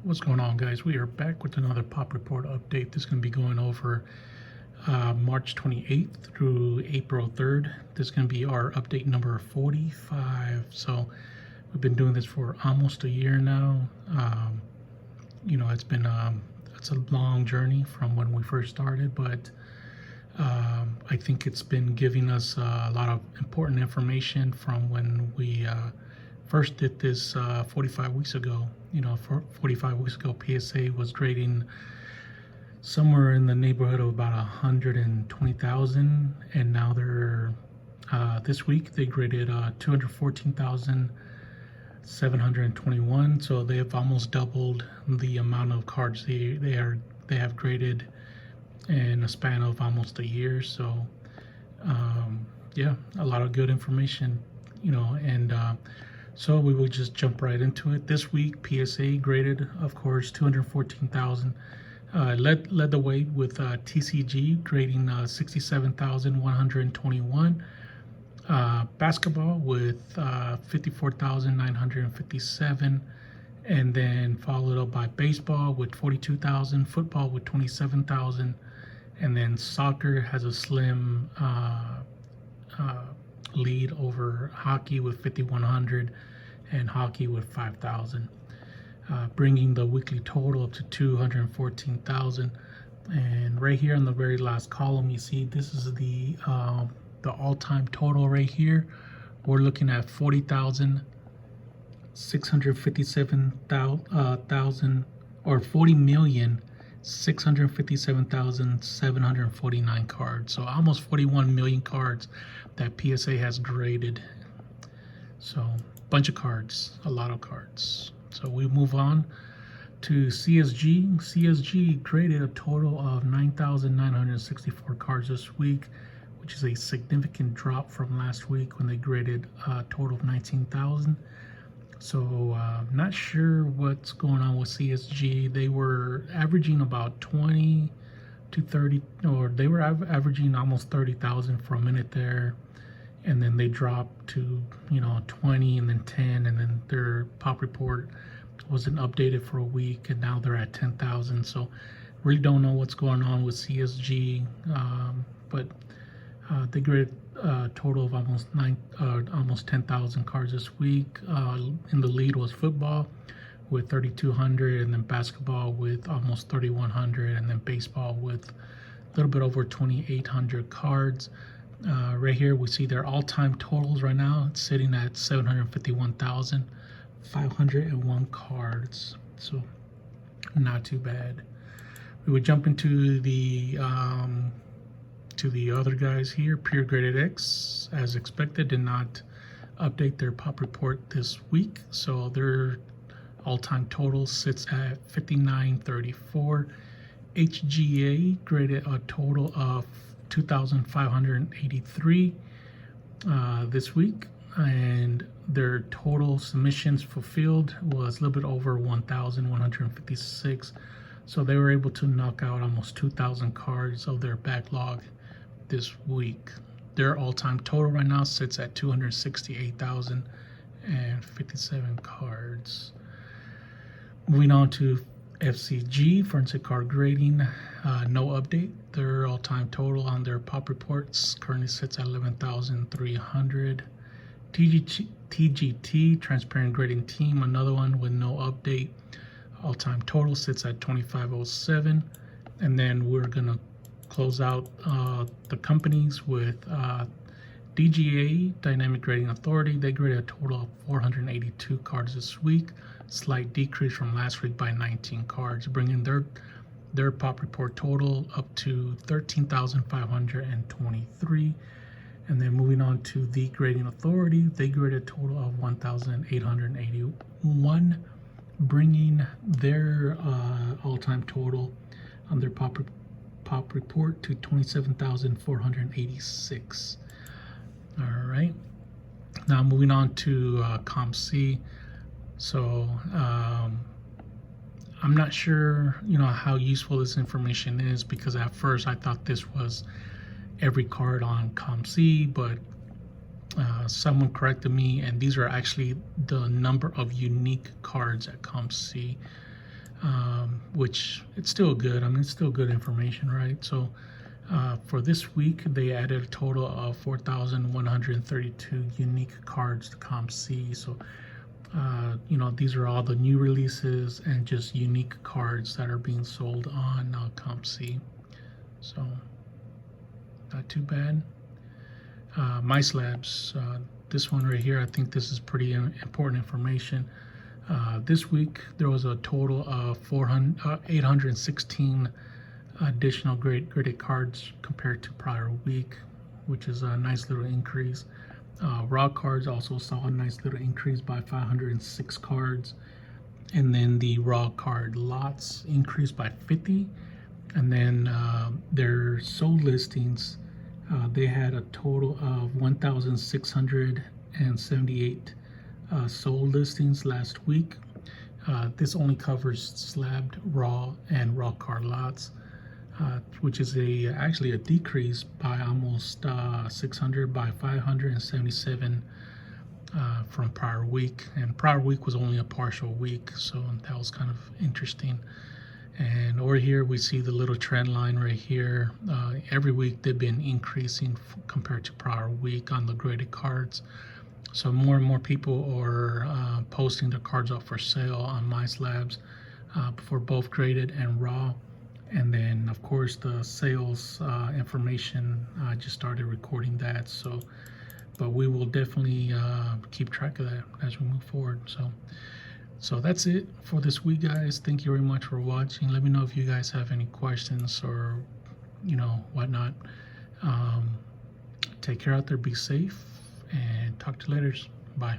What's going on, guys? We are back with another pop report update. This is going to be going over March 28th through April 3rd. This is going to be our update number 45. So we've been doing this for almost a year now. It's a long journey from when we first started, but I think it's been giving us a lot of important information from when we first did this 45 weeks ago. 45 weeks ago, PSA was grading somewhere in the neighborhood of about 120,000, and now they're this week they graded 214,721. So they have almost doubled the amount of cards they have graded in a span of almost a year. So yeah, a lot of good information, and so we will just jump right into it. This week, PSA graded, of course, 214,000. Led the way with TCG grading 67,121. Basketball with 54,957, and then followed up by baseball with 42,000, football with 27,000, and then soccer has a slim lead over hockey with 5,100 and hockey with 5,000, bringing the weekly total up to 214,000. And right here on the very last column, you see this is the all-time total right here. We're looking at 40,657,000 or 40,657,749 cards. So almost 41 million cards that PSA has graded. So bunch of cards, a lot of cards. So we move on to CSG. CSG graded a total of 9,964 cards this week, which is a significant drop from last week when they graded a total of 19,000. So not sure what's going on with CSG. They were averaging about 20 to 30, or they were averaging almost 30,000 for a minute there, and then they dropped to 20 and then 10, and then their pop report wasn't updated for a week, and now they're at 10,000. So really don't know what's going on with CSG, but they graded a total of almost 10,000 cards this week. In the lead was football with 3,200, and then basketball with almost 3,100, and then baseball with a little bit over 2,800 cards. Right here we see their all-time totals right now. It's sitting at 751,501 cards, so not too bad. We would jump into the other guys here. Pure Graded X, as expected, did not update their pop report this week, so their all-time total sits at 5,934. HGA graded a total of 2,583 this week, and their total submissions fulfilled was a little bit over 1,156. So they were able to knock out almost 2,000 cards of their backlog this week. Their all-time total right now sits at 268,057 cards. Moving on to FCG, forensic card grading, no update. Their all-time total on their pop reports currently sits at 11,300. TGT, transparent grading team, another one with no update. All-time total sits at 2,507. And then we're gonna close out the companies with DGA, Dynamic Grading Authority. They graded a total of 482 cards this week, slight decrease from last week by 19 cards, bringing their pop report total up to 13,523. And then moving on to the Grading Authority, they graded a total of 1,881, bringing their all-time total on their pop report to 27,486. All right, now moving on to COMC. So I'm not sure how useful this information is, because at first I thought this was every card on COMC, but someone corrected me, and these are actually the number of unique cards at COMC. which it's still good. I mean, it's still good information, right? So for this week, they added a total of 4,132 unique cards to COMC. So, these are all the new releases and just unique cards that are being sold on COMC. So, not too bad. MySlabs, this one right here, I think this is pretty important information. This week, there was a total of 816 additional graded cards compared to prior week, which is a nice little increase. Raw cards also saw a nice little increase by 506 cards. And then the raw card lots increased by 50. And then their sold listings, they had a total of 1,678 sold listings last week. This only covers slabbed, raw, and raw card lots, which is actually a decrease by almost 600 by 577 from prior week. And prior week was only a partial week, so that was kind of interesting. And over here we see the little trend line right here. Every week they've been increasing compared to prior week on the graded cards. So more and more people are posting their cards up for sale on MySlabs for both graded and raw. And then of course the sales information, I just started recording that. But we will definitely keep track of that as we move forward. So that's it for this week, guys. Thank you very much for watching. Let me know if you guys have any questions or whatnot. Take care out there, be safe, and talk to you later. Bye.